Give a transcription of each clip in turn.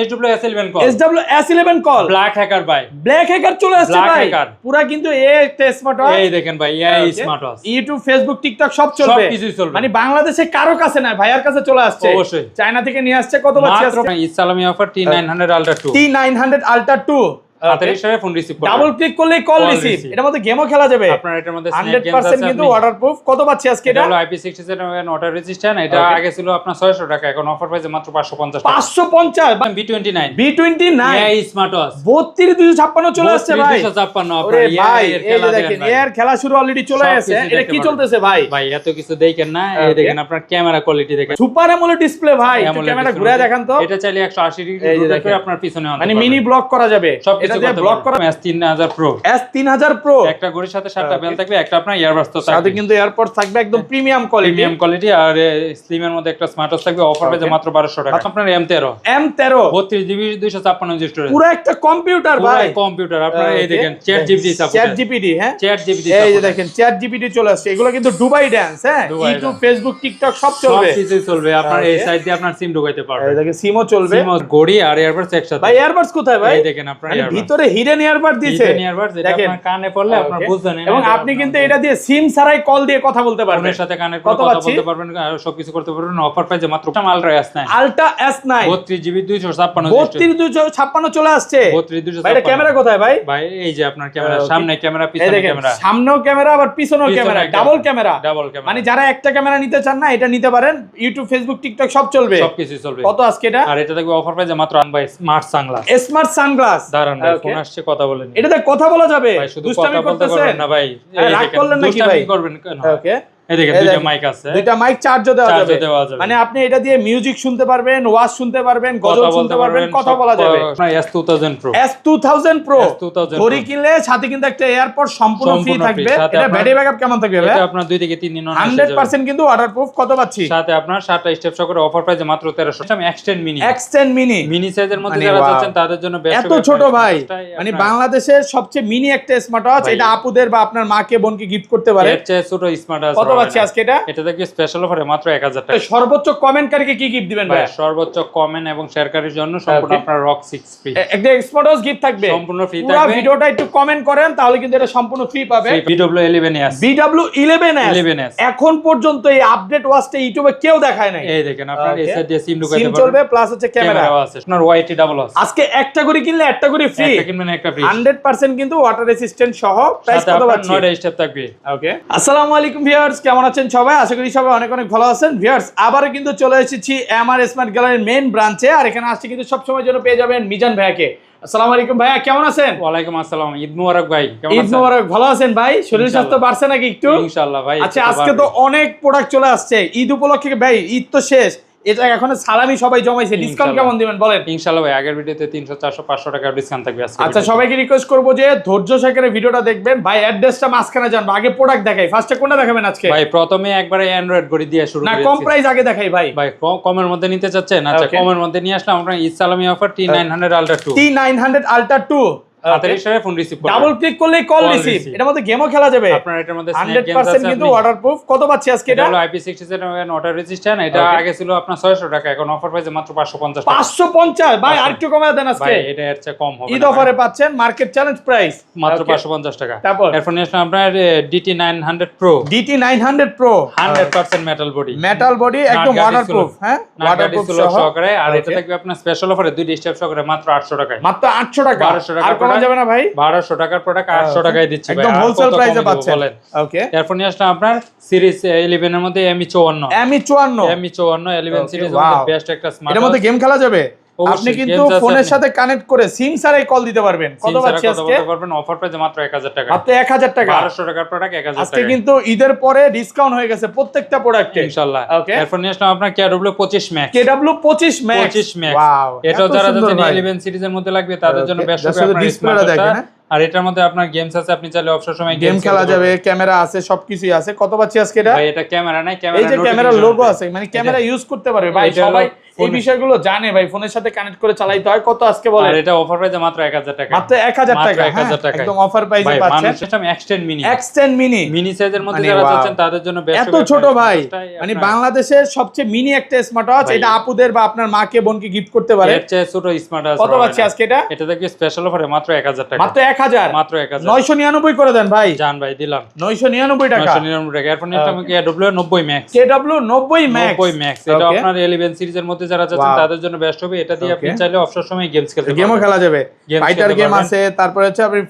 SW S11 call, SW S11 call, black hacker ভাই, black hacker চলে আসছে Black ভাই, hacker। পুরা কিন্তু একটা স্মার্ট ওয়াচ। এই দেখেন ভাই, এই smart watch, YouTube, Facebook, TikTok সব চলবে, সবকিছুই চলবে। মানে বাংলাদেশে কারো কাছে না, ভাইয়ার কাছে চলে আসছে। অবশ্যই। চায়না থেকে নিয়ে আসছে। কত পাচ্ছি মাত্র আজকে? ইসলামি offer T900 Ultra 2, T900 Ultra 2, হাতের ইশারায় ফোন রিসিভ করবেন, ডাবল ক্লিক করলেই কল রিসিভ। এটার মধ্যে গেমও খেলা যাবে, আপনার এটার মধ্যে 100% কিন্তু ওয়াটারপ্রুফ। কত পাচ্ছি আজকে এটা? এটা IP67 ওয়াটার রেজিস্ট্যান্ট। এটা আগে ছিল আপনার 600 টাকা, এখন অফার প্রাইসে মাত্র 550 টাকা। 550 B29 B29 এই স্মার্ট ওয়াচ 32256 চলে আসছে ভাই। 32256 ওরে আপনার ভাই, এর এই খেলা যে দেখেন দেখেন এর খেলা শুরু অলরেডি চলে গেছে। এটা কি চলতেছে ভাই? ভাই এত কিছু দেখেন না, এই দেখেন আপনার ক্যামেরা কোয়ালিটি দেখেন, সুপার অ্যামোলেড ডিসপ্লে ভাই। একটু ক্যামেরা ঘুরে দেখান তো। এটা চাইলে 180 ডিগ্রি রোটেট করে আপনার পিছনে আনতে মানে পারবেন, মিনি ব্লক করা যাবে। সবকিছু এটা দিয়ে করতে ব্লক করা। S3000 Pro, S3000 Pro, একটা ঘড়ির সাথে 7টা বেল থাকবে, একটা আপনার ইয়ারবাডস তো সাথে থাকবে, কিন্তু এয়ারপডস থাকবে একদম প্রিমিয়াম কোয়ালিটি। Premium quality. আর স্লিম এর মধ্যে একটা স্মার্ট ওয়াচ থাকবে, অফার প্রাইসে মাত্র 1200 টাকা। আপনার M13 M13 32GB 256GB storage, পুরো একটা কম্পিউটার ভাই, কম্পিউটার। আপনার এই দেখেন chat GPT support, chat GPT, হ্যাঁ চ্যাট জিপিটি এই যে দেখেন চ্যাট জিপিটি চলে আসছে। এগুলো কিন্তু দুবাই ড্যান্স, হ্যাঁ, Dubai YouTube, dance। Facebook, TikTok সব চলবে, সবকিছু চলবে। আপনার এই সাইড দিয়ে আপনার সিম ঢোকাইতে এই পারবেন, দেখেন সিমও চলবে। সিম ঘড়ি আর এয়ারবাডস একসাথে। ভাই এয়ারবাডস কোথায় ভাই? এই দেখেন আপনার মানে এয়ারবাডস, ভিতরে হিডেন এয়ারবাড দিয়েছে, এয়ারবাডস, এটা দেখেন আপনার কানে পড়লে আপনার বুঝবেন না। এবং আপনি কিন্তু এটা দিয়ে সিম ছাড়াই কল দিয়ে কথা বলতে পারবেন, ফোনের সাথে কানের কত কথা পাচ্ছি? বলতে পারবেন, আর সবকিছু করতে পারবেন। অফার প্রাইসে মাত্র ultra S9 ultra S9 32GB 256 3256 চলে আসছে। 3256 ভাই এটা ক্যামেরা কোথায় ভাই? ভাই এই যে আপনার ক্যামেরা, সামনে ক্যামেরা, এই পিছনে দেখেন ক্যামেরা, সামনেও ক্যামেরা আবার পিছনেও camera, double camera. Double camera, মানে যারা একটা ক্যামেরা নিতে চান না, এটা নিতে পারেন। ইউটিউব, ফেসবুক, টিকটক সব চলবে, সবকিছু চলবে। কত আজকে এটা? আর এটা দেখবে অফার প্রাইসে মাত্র ভাই স্মার্ট সানগ্লাস, স্মার্ট সানগ্লাস। দাঁড়ান ভাই, ফোন আসছে কথা বলেন। এটাতে কথা বলা যাবে, ভাই শুধু দুষ্টামি কথা বলতে করতেছেন পারবেন না ভাই, এই রাগ দেখেন করলেন নাকি দুষ্টামি ভাই? করবেন কেন? ওকে, এই দেখেন দুইটা মাইক আছে, দুইটা মাইক চার্জও দেওয়া চার্জও যাবে। দেওয়া যাবে। মানে আপনি এটা দিয়ে মিউজিক শুনতে পারবেন, ওয়াজ শুনতে পারবেন, গজল শুনতে পারবেন, কথা বলা যাবে। আপনার S2000 Pro, S2000 Pro S2000 ঘড়ি কিনলে সাথে কিন্তু একটা এয়ারপড সম্পূর্ণ ফ্রি সম্পূর্ণ থাকবে। free, সাথে এটা আপনার- ব্যাটারি ব্যাকআপ কেমন থাকবে ভাই? এটা আপনার 2 থেকে 3 দিন অন 100% কিন্তু ওয়াটারপ্রুফ। কত পাচ্ছি? সাথে আপনার 7টা স্টেপ সহ করে অফার প্রাইসে মাত্র 1300 টাকা। Extend mini, Extend mini mini সাইজের মধ্যে মানে যারা wow। চাচ্ছেন তাদের জন্য বেস্ট। এত ছোট ভাই, মানে বাংলাদেশের সবচেয়ে মিনি একটা স্মার্ট ওয়াচ। ভাই। এটা আপুদের বা আপনার মাকে, বোনকে গিফট করতে পারে। এর চেয়ে ছোট স্মার্ট আছে। কত পাচ্ছি আজকে এটা? এটা দেখবে স্পেশাল অফারে মাত্র 1000 টাকা। সর্বোচ্চ কমেন্টকারীকে কি গিফট দিবেন ভাই? ভাই সর্বোচ্চ কমেন্ট এবং শেয়ারকারীর জন্য সম্পূর্ণ Okay। আপনার রক 6 ফ্রি, একটা স্মার্ট ওয়াচ গিফট থাকবে, সম্পূর্ণ ফ্রি পুরো থাকবে। ভিডিওটা একটু কমেন্ট করেন, তাহলে কিন্তু এটা সম্পূর্ণ ফ্রি পাবে। BW11S BW11S এখন পর্যন্ত এই আপডেট ওয়াচটা ইউটিউবে কেউ দেখায় নাই। এই দেখেন আপনার Okay। এসএ দিয়ে সিম ঢুকাইতে সিম পারবেন, চলবে, প্লাস হচ্ছে ক্যামেরা ক্যামেরাও আছে। আপনার YT ডাবল আছে, আজকে একটা করে কিনলে একটা করে ফ্রি, একটা কিনবেন একটা ফ্রি, 100% কিন্তু ওয়াটার রেসিস্ট্যান্ট সহ। প্রাইস সাথে কত আপনার পাচ্ছি? 9টা স্টেপ থাকবে। ওকে, আসসালামু আলাইকুম ভিউয়ার্স, কেমন আছেন সবাই? আশা করি সবাই অনেক অনেক ভালো আছেন। ভিউয়ার্স আবারও কিন্তু চলে এসেছি এমআর স্মার্ট গ্যালারির মেইন ব্রাঞ্চে। আর এখানে আসছে কিন্তু সবসময় জন্য পেয়ে যাবেন মিজান ভাইয়াকে। আসসালামু আলাইকুম ভাইয়া, কেমন আছেন? ওয়ালাইকুম আসসালাম, ঈদ মুবারক ভাই, কেমন ঈদ আছেন? মোবারক, ভালো আছেন ভাই? শরীর স্বাস্থ্য বাড়ছে নাকি একটু? ইনশাআল্লাহ ভাই। আচ্ছা, আজকে তো অনেক প্রোডাক্ট চলে আসছে ঈদ উপলক্ষে। ভাই ঈদ তো শেষ, এটা এখন সালামি সবাই জমাইছে, ডিসকাউন্ট কেমন দিবেন বলেন? ইনশাআল্লাহ ভাই, আগের ভিডিওতে 300 400 500 টাকা ডিসকাউন্ট থাকবে আজকে। আচ্ছা, সবাইকে রিকোয়েস্ট করবো যে ধৈর্য সহকারে ভিডিওটা দেখবেন। ভাই অ্যাড্রেসটা মাঝখানে জানবো, আগে প্রোডাক্ট দেখাই। ফার্স্টে কোনটা দেখাবেন আজকে? ভাই প্রথমে একবারে অ্যান্ড্রয়েড ঘড়ি দিয়ে শুরু না, করি। কম প্রাইস আগে দেখাই ভাই। ভাই কমের মধ্যে নিতে চাচ্ছেন? আচ্ছা, Okay। কমের মধ্যে নিয়ে আসলাম আমরা ইসলামি offer T900 Ultra 2, T900 Ultra 2 হাতের ইশারায় ফোন রিসিভ করবেন, ডাবল ক্লিক করলেই কল Call রিসিভ। receive। এটার মধ্যে গেমও খেলা যাবে, আপনার এটার মধ্যে স্ন্যাক গেমস 100% আছে, কিন্তু ওয়াটারপ্রুফ। কত পাচ্ছি আজকে এটা? এটা IP67 ওয়াটার রেজিস্ট্যান্ট। এটা Okay। আগে ছিল আপনার 600 টাকা, এখন অফার প্রাইসে মাত্র 550 টাকা। 550 ভাই, আরেকটু কমায় দেন আজকে। ভাই এটা এর চেয়ে কম হবে ঈদ না অফারে পাচ্ছেন, মার্কেট চ্যালেঞ্জ প্রাইস মাত্র 550 টাকা। তারপর এরপর নিয়ে আসলাম আপনার DT900 Pro, DT900 Pro 100% metal body, metal body, একদম ওয়াটারপ্রুফ। হ্যাঁ, ওয়াটারপ্রুফ সহকারে। আর এটা Okay। থাকবে আপনার স্পেশাল অফারে 2 স্টেপ সহকারে মাত্র 800 টাকায়। মাত্র 800 টাকা। 1200 টাকা আর কমা product। যাবে না ভাই? 1200 টাকার প্রোডাক্ট 800 টাকায় দিচ্ছি ভাই, একদম আর হোলসেল কত প্রাইসে কমে দেব পাচ্ছেন। বলেন? ওকে, এরপর নিয়ে আসলাম আপনার সিরিজ 11 এর মধ্যে ME54, ME54 ME54 11 Okay, সিরিজের মধ্যে wow। বেস্ট একটা স্মার্ট। এটার মধ্যে গেম খেলা যাবে। অবশ্যই, আপনি কিন্তু games আছে ফোনের আপনি। সাথে কানেক্ট করে সিম ছাড়াই কল দিতে পারবেন। কত পাচ্ছি আজকে? পারবেন অফার প্রাইসে মাত্র 1000 টাকা। মাত্র 1000 টাকা। 1200 টাকার প্রোডাক্ট 1000 টাকা। আজকে কিন্তু ঈদের পরে ডিসকাউন্ট হয়ে গেছে প্রত্যেকটা প্রোডাক্টে ইনশাআল্লাহ। Okay। এরপর নিয়ে আসলাম আপনার KW25 Max, KW25 Max। 25 Max। Wow, এটাও এত যারা সুন্দর যাচ্ছেন ভাই। 11 সিরিজের মধ্যে লাগবে তাদের জন্য Okay, বেস্ট just হবে শুধু আপনার ডিসপ্লেটা দেখেন, হ্যাঁ? আর এটার মধ্যে আপনার গেমস আছে, আপনি চাইলে অবসর সময় গেম খেলা যাবে, ক্যামেরা আছে, সবকিছুই আছে। কত পাচ্ছি আজকে এটা? ভাই এটা ক্যামেরা নাই, এই যে ক্যামেরার লোগো আছে, মানে ক্যামেরা ইউজ করতে পারবে ভাই, সবাই এই বিষয়গুলো জানে ভাই, ফোনের সাথে কানেক্ট করে চালাইতে হয়। কত আজকে বলে? আর এটা অফার প্রাইসে মাত্র 1000 টাকা, মাত্র 1000 টাকা, 1000 টাকা একদম অফার প্রাইসে পাচ্ছেন। সিস্টেম এক্সটেন্ড মিনি মিনি সাইজের মধ্যে যারা যাচ্ছেন তাদের জন্য বেস্ট। এত ছোট ভাই, মানে বাংলাদেশের সবচেয়ে মিনি একটা স্মার্ট ওয়াচ। এটা আপুদের বা আপনার মাকে বোনকে গিফট করতে পারে। এর চেয়ে ছোট স্মার্ট ওয়াচ কত পাচ্ছি আজকে এটা? এটা দেখবি স্পেশাল অফারে মাত্র 1000 টাকা, মাত্র 1000, মাত্র 1000, 999 করে দেন ভাই। জান ভাই দিলাম 999 টাকা, 999 টাকা। এরপর নিলাম KW 90 ম্যাক্স, KW 90 ম্যাক্স। এটা আপনার 11 সিরিজের মধ্যে যারা যাচ্ছেন তাদের জন্য বেস্ট হবে। এটা দিয়ে আপনি চাইলে অবসর সময় গেমস খেলতে পারবেন, গেমও খেলা যাবে, ফাইটার গেম আছে, তারপরে হচ্ছে আপনি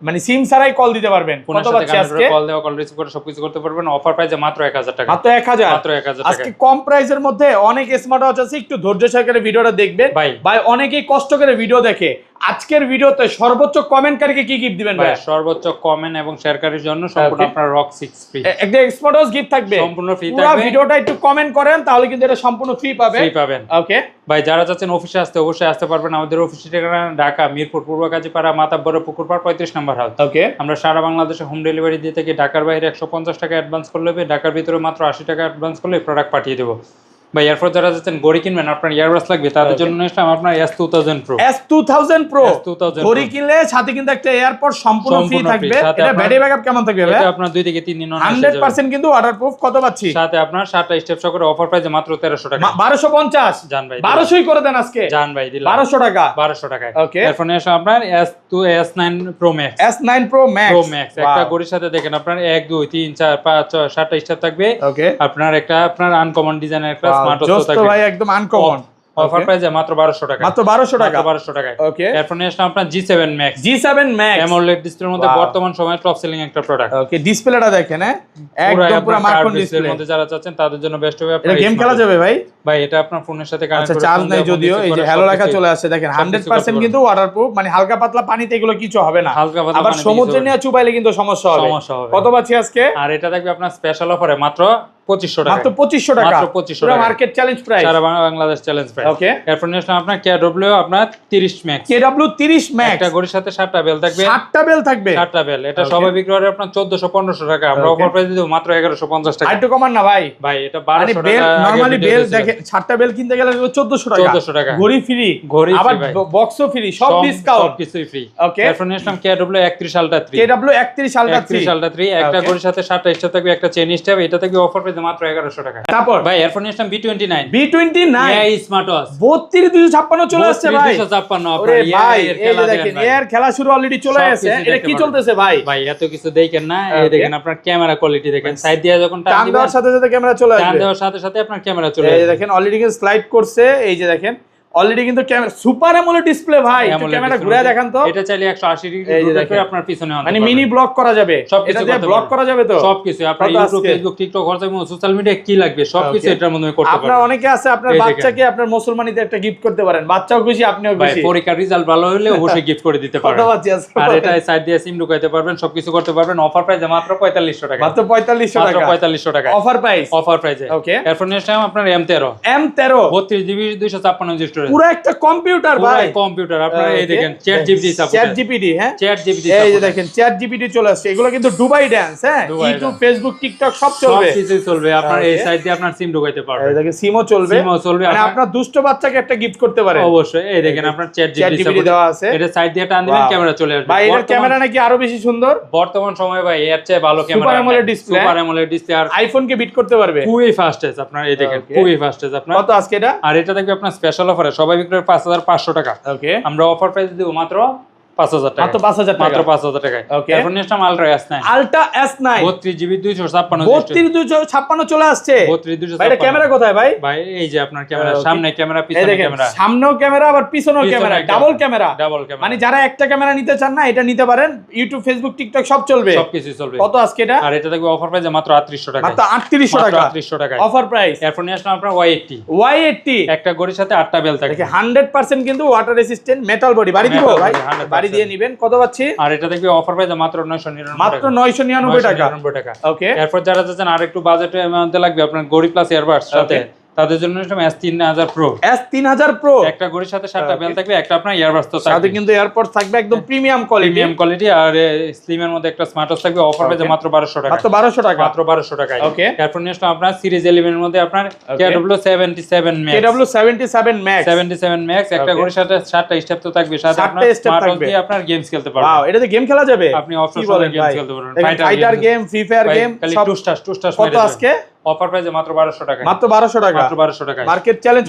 মানে সিম ছাড়াই কল দিতে পারবেন। কত পাচ্ছি আজকে? কল দেওয়া, কল রিসিভ করে সবকিছু করতে পারবেন। অফার প্রাইসে মাত্র 1000 টাকা, মাত্র 1000, মাত্র 1000 টাকা। আজকে কম প্রাইসের মধ্যে অনেক স্মার্ট ওয়াচ আছে, একটু ধৈর্য সহকারে ভিডিওটা দেখবেন ভাই। অনেকেই কষ্ট করে ভিডিও দেখে। আজকের ভিডিওতে সর্বোচ্চ কমেন্টকারীকে কি গিফট দিবেন ভাই? সর্বোচ্চ কমেন্ট এবং শেয়ারকারীর জন্য সম্পূর্ণ আপনার রক 6 ফ্রি, একটা স্মার্ট ওয়াচ গিফট থাকবে, সম্পূর্ণ ফ্রি পুরো থাকবে। ভিডিওটা একটু কমেন্ট করেন, তাহলে কিন্তু এটা সম্পূর্ণ ফ্রি পাবেন। ওকে ভাই, যারা যাচ্ছেন অফিসে আসতে অবশ্যই আসতে পারবেন। আমাদের অফিসের ঠিকানা ঢাকা মিরপুর পূর্ব কাজীপাড়া মাতাব্বর পুকুরপাড় 35 নম্বর হাউস। ওকে, আমরা সারা বাংলাদেশে হোম ডেলিভারি দিয়ে থাকি। ঢাকার বাইরে 150 টাকা অ্যাডভান্স করলে হবে, ঢাকার ভিতরে মাত্র 80 টাকা অ্যাডভান্স করলে প্রোডাক্ট পাঠিয়ে দেবো। ভাই এরপর যারা যাচ্ছেন ঘড়ি কিনবেন, আপনার ইয়ারবাস লাগবে, তাদের জন্য নিলাম আপনার S2000 Pro। S2000 Pro ঘড়ি কিনলে সাথে কিন্তু একটা এয়ারপড সম্পূর্ণ ফ্রি থাকবে। এটা ব্যাটারি ব্যাকআপ কেমন থাকবে ভাই? এটা আপনার 2 থেকে 3 দিন 100% কিন্তু ওয়াটারপ্রুফ। কত পাচ্ছি? সাথে আপনার 7টা স্টেপ সহ করে অফার প্রাইসে মাত্র 1300 টাকা, 1250। জান ভাই 1200ই করে দেন আজকে, জান ভাই দিলাম 1200 টাকা, 1200 টাকায়। ওকে, এরপর নিলাম আপনার S9 Pro Max, S9 Pro Max। একটা ঘড়ির সাথে দেখেন আপনার 1 2 3 4 5 6 7টা স্টেপ থাকবে। ওকে, আপনার একটা আপনার আনকমন ডিজাইনের একটা স্মার্ট ওয়াচ থাকবে ভাই, একদম আনকমন। অফার প্রাইসে মাত্র 1200 টাকা, মাত্র 1200 টাকা, 1200 টাকায়। ওকে, এরপর নিলাম আপনার G7 Max, Max AMOLED ডিসপ্লের মধ্যে বর্তমান সময়ে টপ সেলিং একটা প্রোডাক্ট। ওকে, ডিসপ্লেটা দেখেন, একদম পুরো মার্কন ডিসপ্লের মধ্যে যারা চাচ্ছেন তাদের জন্য বেস্ট হবে। এটা গেম খেলা যাবে ভাই? ভাই এটা আপনার ফোনের সাথে কানেক্ট করে, চার্জ নাই যদিও, এই যে হ্যালো লেখা চলে আসছে দেখেন। 100% কিন্তু ওয়াটারপ্রুফ, মানে হালকা পাতলা পানিতে এগুলো কিছু হবে না। আবার সমুদ্রে নিয়ে চুবাইলে কিন্তু সমস্যা হবে। কত পাচ্ছি আজকে? আর এটা থাকবে আপনার স্পেশাল অফারে মাত্র 2500 টাকা, মাত্র 2500 টাকা, মাত্র 2500 টাকা, মার্কেট চ্যালেঞ্জ প্রাইস, সারা বাংলাদেশ চ্যালেঞ্জ প্রাইস। ওকে, এরপর নিলাম আপনার KW আপনার 30 Max, KW 30 Max, একটা ঘড়ির সাথে 7টা বেল থাকবে, 7টা বেল থাকবে, 7টা বেল। এটা সবাই বিক্রি করে আপনার 1400-1500 টাকা, আমরা অফার প্রাইস দিব মাত্র 1150 টাকা। একটু কমান না ভাই? ভাই এটা 1200 টাকা। নরমালি বেল দেখেন 7টা বেল কিনতে গেলে 1400 টাকা, 1400 টাকা, ঘড়ি ফ্রি, ঘড়ি আবার ফ্রি, বক্সও ফ্রি, সব ডিসকাউন্ট, সবকিছুই ফ্রি। ওকে, এরপর নিলাম KW 31 Ultra 3, KW 31 Ultra 3, একটা ঘড়ির সাথে 7টা স্টেপ থাকবে, একটা চেইন স্টেপ। এটা থাকবে অফার প্রাইসে মাত্র 1100 টাকা। তারপর ভাই এরপর নিলাম B29, B29 স্মার্ট ওয়াচ 32256 চলে আসছে ভাই। 3256 ওরে আপনার ভাই, এই যে দেখেন এর খেলা শুরু অলরেডি চলে আসছে। এটা কি চলতেছে ভাই? ভাই এত কিছু দেখেন না, এই দেখেন আপনার ক্যামেরা কোয়ালিটি দেখেন, সাইড দিয়ে যখন টান দিবেন, দেওয়ার সাথে সাথে ক্যামেরা চলে আসবে, টান দেওয়ার সাথে সাথে আপনার ক্যামেরা চলে আসবে। এই আসবে। দেখেন অলরেডি কিন্তু স্লাইড করছে, এই যে দেখেন অলরেডি কিন্তু ক্যামেরা সুপার অ্যামোলেড ডিসপ্লে ভাই। একটু ক্যামেরা ঘুরে দেখান তো। এটা চাইলে 180 ডিগ্রি রোটেট করে আপনার পিছনে আনতে মানে মিনি ব্লক করা যাবে, এটা দিয়ে ব্লক করা যাবে তো সবকিছু। আপনার YouTube, Facebook, TikTok, WhatsApp, social media কি লাগবে সবকিছু এটার মধ্যে করতে পারবেন। আপনার অনেকে আছে আপনার বাচ্চাকে আপনার মুসলমানিতে একটা গিফট করতে পারেন, বাচ্চাও খুশি আপনিও খুশি। ভাই পরীক্ষার রেজাল্ট ভালো হলে অবশ্যই গিফট করে দিতে পারবেন। আর এটা সাইড দিয়ে সিম ঢুকাইতে পারবেন, সবকিছু করতে পারবেন। অফার প্রাইসে মাত্র 4500 টাকা, মাত্র 4500 টাকা, 4500 টাকা অফার প্রাইস, অফার প্রাইসে। ওকে, এরপর নেক্সট টাইম আপনার M13 32 জিবি 256 জিবি স্টোরেজ, পুরো একটা কম্পিউটার ভাই, কম্পিউটার। আপনার এই দেখেন chat GPT support, chat GPT, হ্যাঁ চ্যাট জিপিটি, এই যে দেখেন চ্যাট জিপিটি চলে আসছে। এগুলো কিন্তু দুবাই ড্যান্স, হ্যাঁ, ইউটিউব, ফেসবুক, টিকটক সব চলবে, সবকিছু চলবে। আপনার এই সাইড দিয়ে আপনার সিম ঢুকাইতে পারবেন, এই দেখেন সিমও চলবে, মানে আপনার দুষ্ট বাচ্চাকে একটা গিফট করতে পারেন অবশ্যই। এই দেখেন আপনার চ্যাট জিপিটি দেওয়া আছে, এটা সাইড দিয়ে টান দিবেন, ক্যামেরা চলে আসবে। ভাই এর ক্যামেরা নাকি আরো বেশি সুন্দর বর্তমান সময়ে ভাই, এর চেয়ে ভালো camera, super AMOLED display, super AMOLED display আর আইফোন কে বিট করতে পারবে, খুবই ফাস্টেস্ট। আপনার এই দেখেন খুবই ফাস্টেস্ট। আপনার কত আজকে এটা? আর এটা দেখবে আপনার স্পেশাল অফারে সবাই বিক্রি করে 5500 টাকা, ওকে, আমরা অফার প্রাইস দিব মাত্র 5000 টাকা, মাত্র 5000 টাকা, মাত্র 5000 টাকায়। ওকে, এরপর next time Ultra S9, 32 GB 256 3256 চলে আসছে। 3256 ভাই এটা ক্যামেরা কোথায় ভাই? ভাই এই যে আপনার ক্যামেরা, সামনে ক্যামেরা, পিছনে ক্যামেরা, সামনেও ক্যামেরা আবার পিছনেও ক্যামেরা, ডাবল ক্যামেরা, মানে যারা একটা ক্যামেরা নিতে চান না, এটা নিতে পারেন। ইউটিউব, ফেসবুক, টিকটক সব চলবে, সবকিছু চলবে। কত আজকে এটা? আর এটা দেখবে অফার প্রাইসে মাত্র 3800 টাকা, মাত্র 3800 টাকা, 3800 টাকা অফার প্রাইস। এরপর নিয়ে আসলাম আপনার Y80, একটা ঘড়ির সাথে 8টা বেল থাকে, 100% কিন্তু ওয়াটার রেসিস্ট্যান্ট মেটাল বডি। বাড়ি দিব ভাই, বাড়ি দিয়ে নেবেন। কত পাচ্ছি? আর এটা দেখবে অফার প্রাইসে মাত্র 999 মাত্র 999 টাকা, টাকা। ওকে, এরপর যারা চাচ্ছেন আর একটু বাজেটের মধ্যে লাগবে আপনার ঘড়ি প্লাস ইয়ারবাডস সাথে, তাদের জন্য S3000 Pro। S3000 Pro একটা ঘড়ির সাথে 7টা বেল থাকবে, একটা আপনার ইয়ারবাডস তো সাথে থাকবে, কিন্তু এয়ারপড থাকবে একদম প্রিমিয়াম কোয়ালিটি আর স্লিম এর মধ্যে একটা স্মার্ট ওয়াচ থাকবে। অফার প্রাইসে মাত্র 1200 টাকা, মাত্র 1200 টাকা, মাত্র 1200 টাকায়। ওকে। এরপর নিয়ে আসলাম আপনার সিরিজ 11 এর মধ্যে আপনার KW77 Max, KW77 Max 77 Max একটা ঘড়ির সাথে 7টা স্টেপ তো থাকবে, সাথে আপনার 7টা step স্মার্ট ওয়াচ থাকবে। দিয়ে আপনার গেমস খেলতে পারবেন। ওয়াও, এটাতে গেম খেলা যাবে, আপনি অফলাইনে গেমস খেলতে পারবেন, fighter game, free fire game সব। টুস্টাস কত আজকে অফার প্রাইসে মাত্র 1200 টাকা, মাত্র 1200 টাকা, মাত্র 1200 টাকা মার্কেট চ্যালেঞ্জ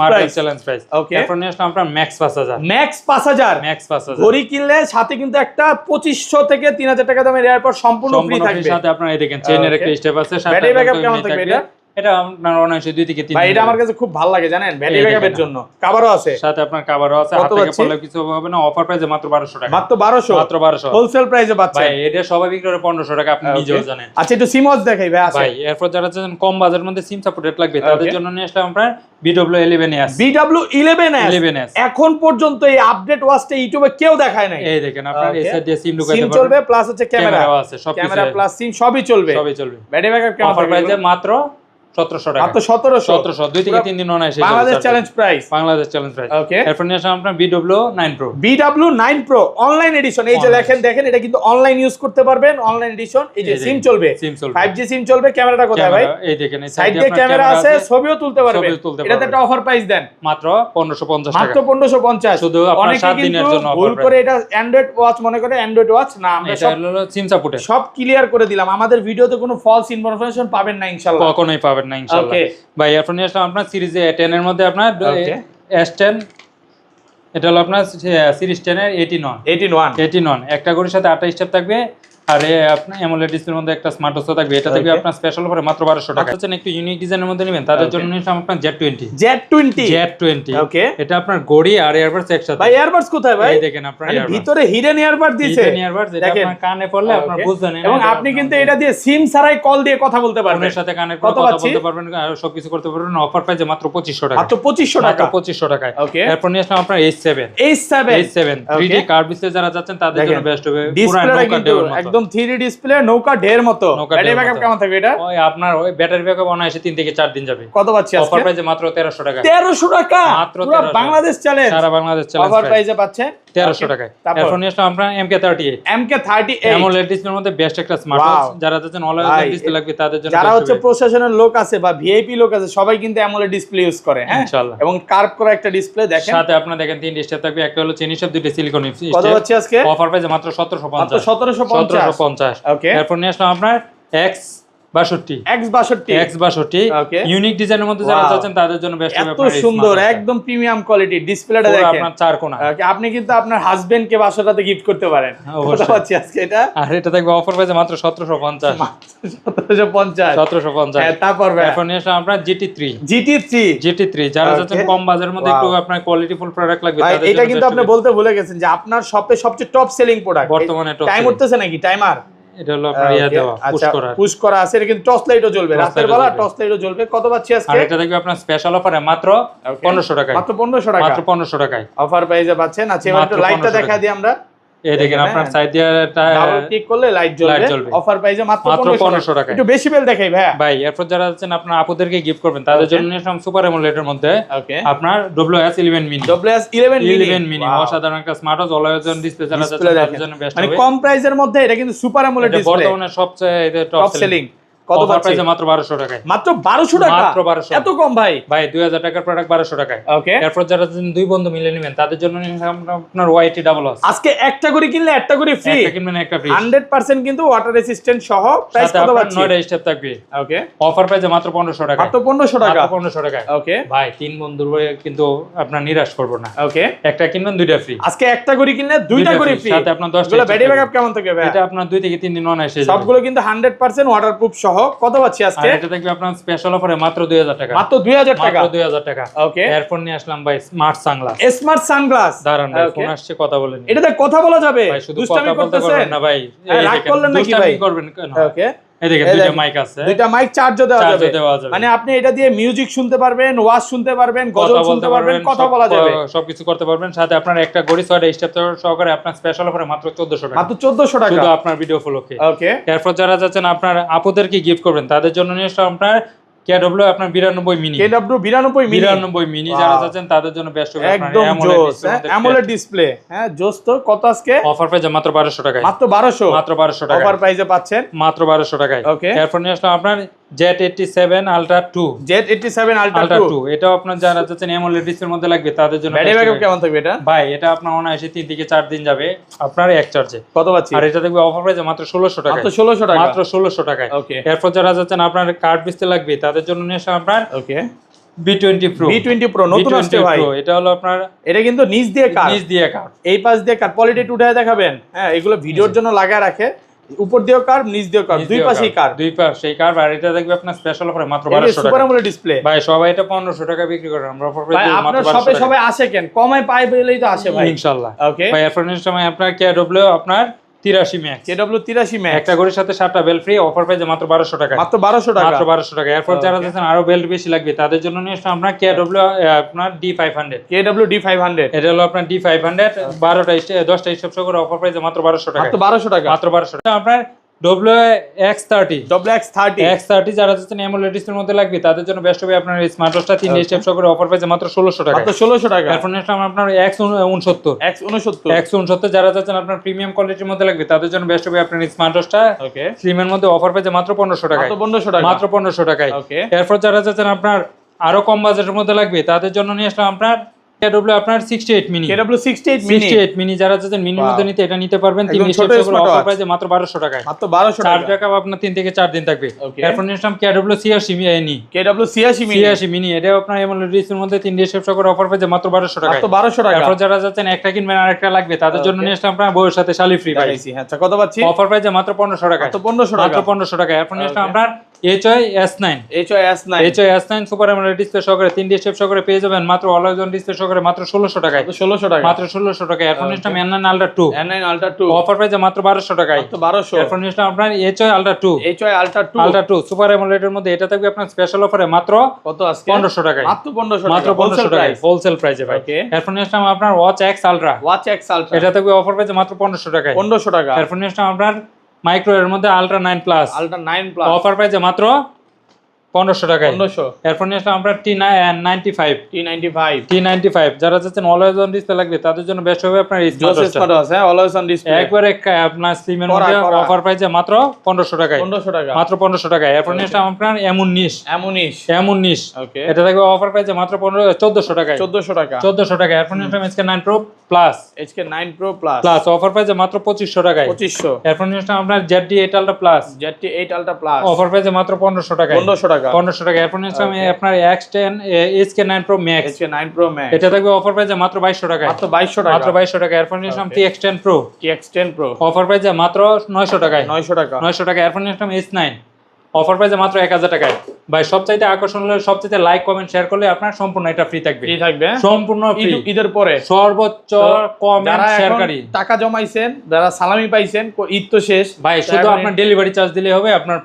প্রাইস। ওকে। এরপর নিয়ে আসলাম আপনার ম্যাক্স 5000, ম্যাক্স 5000 ম্যাক্স 5000 ঘড়ি কিনলে সাথে কিন্তু একটা 2500 থেকে 3000 টাকা দামের এয়ারপড সম্পূর্ণ ফ্রি থাকবে। সাথে আপনার এই দেখেন চেইনের একটা স্টেপ আছে, সাথে ব্যাটারি ব্যাকআপ কেমন থাকবে এটা? এটা আপনার অনায়াসে 2 থেকে 3 ভাই এটা আমার কাছে খুব ভালো লাগে জানেন, ব্যাটারি ব্যাকআপের জন্য কভারও আছে, সাথে আপনার কভারও আছে, হাত থেকে পড়লে কিছু হবে না। অফার প্রাইসে মাত্র 1200 টাকা, মাত্র 1200, মাত্র 1200 হোলসেল প্রাইসে পাচ্ছেন। ভাই এটা সবাই বিক্রি করে 1500 টাকা, আপনি নিজেও জানেন। আচ্ছা একটু সিমস দেখাই ভাই আছে ভাই। এরপর যারা চাচ্ছেন কম বাজেটের মধ্যে সিম সাপোর্টেড লাগবে তাদের জন্য নিয়ে আসলাম আপনার BW11s, BW11s এখন পর্যন্ত এই আপডেট ওয়াচটা ইউটিউবে কেউ দেখায় নাই। এই দেখেন আপনার এসআই দিয়ে সিম ঢুকাতে সিম পারবেন, চলবে প্লাস হচ্ছে ক্যামেরা আছে, সব ক্যামেরা প্লাস সিম সবই চলবে, ব্যাটারি ব্যাকআপ কেমন অফার থাকবে? প্রাইসে মাত্র 1700 টাকা, মাত্র 1700, 2 থেকে 3 দিন অনায়াসে Bangladesh challenge price, Bangladesh challenge price. Okay. এরপর নিয়ে আসলাম আপনার BW9 Pro, BW9 Pro online addition. এই যে দেখেন এটা কিন্তু অনলাইন ইউজ করতে পারবেন, অনলাইন এডিশন। এই যে সিম চলবে, সিম চলবে, 5G সিম চলবে। ক্যামেরাটা কোথায় ভাই? এই দেখেন এই সাইড দিয়ে ক্যামেরা আছে, ছবিও তুলতে পারবেন। এটাতে একটা অফার প্রাইস দেন মাত্র 1550 টাকা, মাত্র 1550 শুধু আপনার 7 দিনের জন্য অফার। ভুল করে এটা অ্যান্ড্রয়েড ওয়াচ মনে করে, অ্যান্ড্রয়েড ওয়াচ না, আমরা এটা হলো সিম সাপোর্টে সব ক্লিয়ার করে দিলাম। আমাদের ভিডিওতে কোনো ফলস ইনফরমেশন পাবেন না ইনশাআল্লাহ, কখনোই পাবেন না ইনশাআল্লাহ। ওকে ভাই এরপর নিয়ে আসলাম আপনার সিরিজ 10 এর মধ্যে আপনার S10, এটা হলো আপনার সিরিজ 10 এর 18 একটা ঘড়ির সাথে 8টা স্টেপ থাকবে, আর আপনার অ্যামোলেড ডিসপ্লের মধ্যে একটা স্মার্ট ওয়াচ থাকবে। এটা থাকবে আপনার স্পেশাল অফারে মাত্র 1200 টাকা। হচ্ছে একটু ইউনিক ডিজাইনের মধ্যে নেবেন তাদের জন্য নিলাম আপনার Z20, ওকে। এটা আপনার ঘড়ি আর ইয়ারবাডস একসাথে। ভাই ইয়ারবাডস কোথায় ভাই? এই দেখেন আপনার ভিতরে হিডেন ইয়ারবাড দিয়েছে, হিডেন ইয়ারবাডস, এটা আপনার কানে পড়লে আপনার বুঝবেন। এবং আপনি কিন্তু এটা দিয়ে সিম ছাড়াই কল দিয়ে কথা বলতে পারবেন, ফোনের সাথে কানের কথা বলতে পারবেন, আর সবকিছু করতে পারবেন। অফার প্রাইসে মাত্র 2500 টাকা, মাত্র 2500 টাকা, 2500 টাকায়। ওকে। এরপর নিয়ে আসলাম আপনার H7 3D কার্ভ ডিসপ্লে যারা যাচ্ছেন তাদের জন্য বেস্ট হবে। ডিসপ্লেটা কিন্তু একদম 3D ডিসপ্লে, নৌকা ঢের মতো। ব্যাটারি ব্যাকআপ কেমন থাকবে এটা? ওই আপনার ওই ব্যাটারি ব্যাকআপ অনায়াসে 3 থেকে 4 দিন যাবে। কত পাচ্ছি আজকে? অফার প্রাইসে মাত্র 1300 টাকা, 1300 টাকা, মাত্র পুরো বাংলাদেশ চ্যালেঞ্জ, সারা বাংলাদেশ চ্যালেঞ্জ অফার প্রাইসে পাচ্ছেন 1300 টাকায়। এরপর নিয়ে আসলাম আপনার MK38 AMOLED ডিসপ্লের মধ্যে বেস্ট একটা স্মার্ট ওয়াচ। যারা যাচ্ছেন অলওয়েজ ডিসপ্লে লাগবে তাদের জন্য, যারা হচ্ছে প্রশাসনের লোক আছে বা ভিআইপি লোক আছে সবাই কিন্তু AMOLED ডিসপ্লে ইউজ করে, হ্যাঁ ইনশাআল্লাহ। এবং কার্ভ করা একটা ডিসপ্লে দেখেন, সাথে আপনারা দেখেন 3টি স্টেপ থাকবে, একটা হলো চেনি স্টেপ, দুইটা সিলিকন স্টেপ। কত হচ্ছে আজকে? অফার প্রাইসে মাত্র 1750, 1750। ওকে। এরপর নিয়ে আসলাম আপনার X62 ইউনিক ডিজাইনের মধ্যে যারা চাচ্ছেন তাদের জন্য বেস্ট হবে। এত সুন্দর একদম প্রিমিয়াম কোয়ালিটি ডিসপ্লেটা দেখেন, আপনার চার কোণা। আপনি কিন্তু আপনার হাজবেন্ড কে বাসাটাতে গিফট করতে পারেন। কত পাচ্ছি আজকে এটা? আর এটা থাকবে অফার প্রাইসে মাত্র 1750, 1750। হ্যাঁ, তারপর এখন নিয়ে আসলাম আপনার GT3 যারা চাচ্ছেন কম বাজারের মধ্যে একটু আপনার কোয়ালিটিফুল প্রোডাক্ট লাগবে তাদের জন্য। এটা কিন্তু আপনি বলতে ভুলে গেছেন যে আপনার শপে সবচেয়ে টপ সেলিং প্রোডাক্ট বর্তমানে। টাইম উঠতেছে নাকি? টাইমার এটা হলো আপনার দেওয়া পুশ করা আছে, এটা কিন্তু টর্চ লাইটও জ্বলবে, রাতের বেলা টর্চ লাইটও জ্বলবে। কত পাচ্ছি আজকে? আর এটা দেখবে আপনার স্পেশাল অফারে মাত্র 1500 টাকায়, মাত্র 1500 টাকা, মাত্র 1500 টাকায় অফার প্রাইসে পাচ্ছেন। আচ্ছা এবার একটু লাইটটা দেখা দিই আমরা। এই দেখেন আপনার সাইড দিয়ে ডাবল ক্লিক করলে লাইট জ্বলবে। অফার প্রাইসে মাত্র 1500 টাকা। একটু বেশি বেল দেখাই ভাই। ভাই এরপর যারা আছেন আপনার আপুদেরকে গিফট করবেন তাদের জন্য নিলাম সুপার অ্যামোলেড এর মধ্যে আপনার WS11 মিনি অসাধারণ একটা smart watch, always on display যারা চাচ্ছেন তাদের জন্য বেস্ট হবে। মানে কম প্রাইসের মধ্যে এটা কিন্তু সুপার অ্যামোলেড ডিসপ্লে, বর্তমানে সবচেয়ে টপ সেলিং। কত প্রাইসে? মাত্র 1200 টাকায়, মাত্র 1200 টাকা, মাত্র 1200। এত কম ভাই? ভাই 2000 টাকার প্রোডাক্ট 1200 টাকায়। ওকে। এরপর যারা দুই বন্ধু মিলে নেবেন তাদের জন্য আপনার YT ডাবল ওয়াচ। আজকে একটা করে কিনলে একটা করে ফ্রি, একটা কিনবেন একটা ফ্রি 100% কিন্তু ওয়াটার রেসিস্ট্যান্ট সহ। প্রাইস কত পাচ্ছি? 9টা স্টেপ থাকবে। ওকে। অফার প্রাইসে মাত্র 1500 টাকা, মাত্র 1500 টাকা, 1500 টাকায়। ওকে ভাই তিন বন্ধুর কিন্তু আপনার নিরাশ করব না। ওকে। একটা কিনবেন দুইটা ফ্রি, আজকে একটা করে কিনলে দুইটা করে ফ্রি, সাথে আপনার 10টা ব্যাটারি ব্যাকআপ কেমন থাকে ভাই? এটা আপনার 2 থেকে 3 দিন অনায়াসে যাবে। সবগুলো কিন্তু 100% ওয়াটারপ্রুফ সহ। কত পাচ্ছি আজকে? আর এটা দেখবে আপনার স্পেশাল অফারে মাত্র 2000 টাকা, মাত্র 2000 টাকা, মাত্র 2000 টাকা। ওকে। এরপর নিয়ে আসলাম ভাই স্মার্ট সানগ্লাস, স্মার্ট সানগ্লাস। দাঁড়ান ভাই ফোন আসছে কথা বলেন। এটাতে কথা বলা যাবে? ভাই শুধু কথা বলতে পারবেন না ভাই, রাগ করলেন নাকি ভাই? করবেন কেন? ওকে। এই দেখেন দুইটা মাইক আছে, দুইটা মাইক চার্জও দেওয়া যাবে। মানে আপনি এটা দিয়ে মিউজিক শুনতে পারবেন, ওয়াজ শুনতে পারবেন, গজল শুনতে পারবেন, কথা বলা যাবে, সবকিছু করতে পারবেন। সাথে আপনার একটা ঘড়ি 6টা স্টেপ সহকারে আপনার স্পেশাল অফারে মাত্র 1400 টাকা, মাত্র 1400 টাকা শুধু আপনার ভিডিও ফলোকে। ওকে। এরপর যারা যাচ্ছেন আপনার আপুদেরকে গিফট করবেন তাদের জন্য নিয়ে আসলাম আপনার কেডব্লিউ আপনার 92 মিনি, কেডব্লিউ 92 মিনি যারা চাচ্ছেন তাদের জন্য বেস্ট হবে। একদম জোস, অ্যামোলেড ডিসপ্লে, হ্যাঁ জোস। তো কত আজকে অফার প্রাইস মাত্র 1200 টাকায়, মাত্র 1200, মাত্র 1200 টাকায় অফার প্রাইসে পাচ্ছেন মাত্র 1200 টাকায়। ওকে, এরপর নিয়ে আসলাম আপনার Z87 Ultra 2, Z87 Ultra 2, এটাও আপনার যারা চাচ্ছেন অ্যামোলেড ডিসপ্লের মধ্যে লাগবে তাদের জন্য ব্যাটারি ব্যাকআপ কেমন থাকবে এটা? ভাই এটা আপনার অনায়াসে 3 থেকে 4 দিন যাবে আপনার এক চার্জে। কত পাচ্ছি? আর এটা দেখবে অফার প্রাইস মাত্র 1600 টাকায়, মাত্র 1600 টাকা, মাত্র 1600 টাকায়। ওকে, এরপর যারা চাচ্ছেন আপনার কার্ড ডিসপ্লে লাগবে তাদের জন্য নিয়ে আসলাম আপনার ওকে B20 Pro, নতুন আসছে ভাই। এটা হলো আপনার এটা কিন্তু নিচ দিয়ে কাট, নিচ দিয়ে কার্ড, এই পাশ দিয়ে কাট, পলিটি উঠায় দেখাবেন। হ্যাঁ এগুলো ভিডিওর জন্য লাগায় রাখে, উপর দিয়েও কাট, নিচ দিয়েও কাট, দুই পাশেই কাট, দুই পাশেই কার্ড। আর এটা দেখবে আপনার স্পেশাল অফারে মাত্র 1200 টাকা, সুপার অ্যামোলেড ডিসপ্লে। ভাই সবাই এটা 1500 টাকা বিক্রি করে, আমরা অফার ভাই প্রাইস মাত্র আপনার 1200 শপে টাকা। সবাই আসে কেন? কমায় পাই বলেই তো আসে ভাই, ইনশাআল্লাহ। ওকে, ভাই এরপর নেক্সট সময় আপনার কেডব্লিউ আপনার 83 ম্যাক্স, কেডব্লিউ 83 ম্যাক্স, একটা ঘড়ির সাথে 7টা বেল ফ্রি, অফার প্রাইস মাত্র 1200 টাকা, মাত্র 1200 টাকা, মাত্র 1200 টাকা। এরপর যারা চাচ্ছেন আরো বেল্ট বেশি লাগবে তাদের জন্য নিয়ে আসলাম আপনার কেডব্লিউ আপনার D500, কেডব্লিউ D500, এটা হলো আপনার D500 12টা 10টা স্টেপ সহ করে অফার প্রাইস মাত্র 1200 টাকা, মাত্র 1200 টাকা, মাত্র 1200 টাকা। আপনার WX30, X30 যারা চাচ্ছেন অ্যামোলেড ডিসপ্লের মধ্যে লাগবে তাদের জন্য বেস্ট হবে আপনার স্মার্ট ওয়াচটা 3 স্টেপ সহ করে অফার প্রাইস মাত্র 1600 টাকা, মাত্র 1600 টাকা। এরপর নিয়ে আসলাম আপনার X69 যারা চাচ্ছেন আপনার প্রিমিয়াম কোয়ালিটির মধ্যে লাগবে তাদের জন্য বেস্ট হবে আপনার স্মার্ট ওয়াচটা ওকে, স্লিমের মধ্যে অফার প্রাইস মাত্র 1500 টাকায়, মাত্র 1500 টাকা, মাত্র 1500 টাকায়। ওকে, এরপর যারা চাচ্ছেন আপনার আরো কম বাজেটের মধ্যে লাগবে তাদের জন্য নিয়ে আসলাম আপনার কেডব্লিউ আপনার 68 মিনি, কেডব্লিউ 68 মিনি, 68 মিনি যারা চাচ্ছেন মিনির মধ্যে নিতে এটা নিতে পারবেন 3 একদম ছোট স্টেপ করে smart অফার watch। প্রাইসে মাত্র 1200 টাকায়, মাত্র 1200 চার্জ টাকা, ব্যাকআপ আপনার 3 থেকে 4 দিন থাকবে। ওকে, এরপর নিয়ে আসলাম কেডব্লিউ 86 মিনি, কেডব্লিউ 86 মিনি, 86 মিনি এটা আপনার অ্যামোলেড ডিসপ্লের মধ্যে 3 স্টেপ করে অফার প্রাইসে মাত্র 1200 টাকায়, মাত্র 1200 টাকা। এরপর যারা চাচ্ছেন একটা কিনবেন আরেকটা লাগবে তাদের জন্য নিয়ে আসলাম আপনার বউয়ের সাথে শালি ফ্রি ভাই, দেখাইছি, হ্যাঁ আচ্ছা কত পাচ্ছি? অফার প্রাইসে মাত্র 1500 টাকায়, মাত্র 1500 টাকা, মাত্র 1500 টাকা। এরপর নিয়ে আসলাম ওকে। আপনার HY S9 super AMOLED display সহকারে 3 স্টেপ সহকারে পেয়ে যাবেন মাত্র অলওয়েজ অন ডিসপ্লে সহকারে মাত্র 1600 টাকায়, মাত্র 1600 টাকা, মাত্র 1600 টাকা। এরপর নিয়ে আসলাম N9 Ultra 2, N9 Ultra 2, offer প্রাইসে মাত্র 1200 টাকায়, মাত্র 1200, এরপর নিয়ে আসলাম আপনার HY Ultra 2, HY Ultra 2, Ultra 2 super AMOLED এর মধ্যে এটা থাকবে আপনার স্পেশাল অফারে মাত্র কত আজকে? 1500 টাকায়, মাত্র 1500 মাত্র টাকা, 1500 টাকায় হোলসেল প্রাইসে ভাই। ওকে। এরপর নিয়ে আসলাম আপনার watch X Ultra, watch X Ultra, এটা থাকবে অফার প্রাইসে মাত্র 1500 টাকায়, 1500 টাকা, এরপর নিয়ে আসলাম আপনার মাইক্রো এর মধ্যে Ultra 9 Plus, Ultra 9 Plus, offer প্রাইসে মাত্র 1500 টাকায়, 1500, এরপর নিয়ে আসলাম আপনার T95, T95, যারা চাচ্ছেন অলওয়েজ অন ডিসপ্লে লাগবে তাদের জন্য বেস্ট হবে আপনার জোস স্মার্ট ওয়াচ, হ্যাঁ অলওয়েজ অন ডিসপ্লে, একবারে আপনার স্লিমের করা, মধ্যে করা। অফার প্রাইসে মাত্র 1500 টাকায়, 1500 টাকা, মাত্র 1500 টাকায়। এরপর নিয়ে আসলাম আপনার M19, ওকে, এটা থাকবে অফার প্রাইসে মাত্র 1400 টাকায়, 1400 টাকা, 1400 টাকা। এরপর নিয়ে আসলাম SK9 Pro Plus, HK9 Pro Plus, offer প্রাইসে মাত্র 2500 টাকায়, 2500, এরপর নিয়ে আসলাম আপনার ZD8 Ultra Plus, ZT8 Ultra Plus, offer প্রাইসে মাত্র 1500 টাকায়, 1500 টাকা, 1500 টাকা। এরপর নিয়ে আসলাম Okay. আপনার X10 SK9 Pro Max, HK9 Pro Max, এটা থাকবে অফার প্রাইসে মাত্র 2200 টাকায়, মাত্র 2200 টাকা, মাত্র 2200 টাকা। এরপর নিয়ে আসলাম Okay. TX10 Pro, TX10 Pro, offer প্রাইসে মাত্র 900 টাকায়, 900 টাকা, 900 টাকা। এরপর নিয়ে আসলাম S9, অফার প্রাইসে মাত্র 1000 টাকায়। ভাই সবচাইতে আকর্ষণ হলো সবচাইতে লাইক কমেন্ট শেয়ার করলে আপনার সম্পূর্ণ এটা ফ্রি থাকবে, ফ্রি থাকবে, সম্পূর্ণ ফ্রি, ঈদের পরে সর্বোচ্চ তো কমেন্ট যারা এখন শেয়ারকারী। টাকা জমাইছেন, যারা সালামি পাইছেন, ঈদ তো শেষ, ভাই শুধু এখন আপনার ডেলিভারি চার্জ দিলে হবে, আপনার